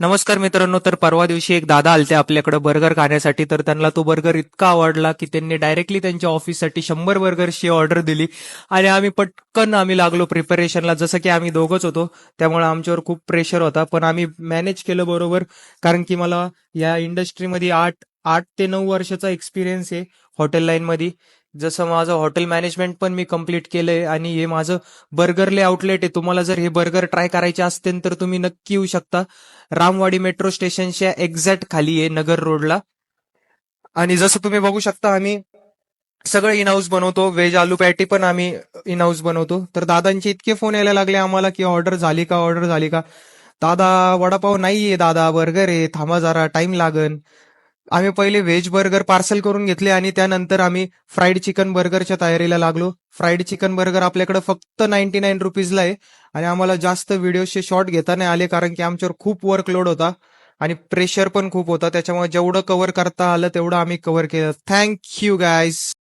नमस्कार मित्रांनो. तर परवा दिवशी एक दादा आलते आपल्याकडे बर्गर खाण्यासाठी. तर त्यांना तो बर्गर इतका आवडला की त्यांनी डायरेक्टली त्यांच्या ऑफिससाठी 100 बर्गर्सची ऑर्डर दिली. आणि आम्ही पटकन लागलो प्रिपरेशनला. जसं की आम्ही दोघंच होतो, त्यामुळे आमच्यावर खूप प्रेशर होता, पण आम्ही मॅनेज केलं बरोबर. कारण की मला या इंडस्ट्रीमध्ये आठ आठ ते 9 वर्षाचा एक्सपिरियन्स आहे हॉटेल लाईनमध्ये. जसं माझं हॉटेल मॅनेजमेंट पण मी कम्प्लीट केलंय आणि हे माझं बर्गरले आउटलेट आहे. तुम्हाला जर हे बर्गर ट्राय करायचे असतील तर तुम्ही नक्की येऊ शकता. रामवाडी मेट्रो स्टेशनच्या एक्झॅक्ट खाली आहे, नगर रोडला. आणि जसं तुम्ही बघू शकता, आम्ही सगळं इन हाऊस बनवतो. व्हेज आलू पॅटी पण आम्ही इन हाऊस बनवतो. तर दादांचे इतके फोन यायला लागले आम्हाला की ऑर्डर झाली का, ऑर्डर झाली का. दादा, वडापाव नाहीये दादा, बर्गर आहे, थांबा जरा, टाइम लागन. आम्ही पहिले व्हेज बर्गर पार्सल करून घेतले आणि त्यानंतर आम्ही फ्राईड चिकन बर्गरच्या तयारीला लागलो. फ्राईड चिकन बर्गर आपल्याकडे फक्त 99 रुपीजला आहे. आणि आम्हाला जास्त व्हिडिओचे शॉट घेता नाही आले कारण की आमच्यावर खूप वर्कलोड होता आणि प्रेशर पण खूप होता. त्याच्यामुळे जेवढं कव्हर करता आलं तेवढं आम्ही कव्हर केलं. Thank you guys.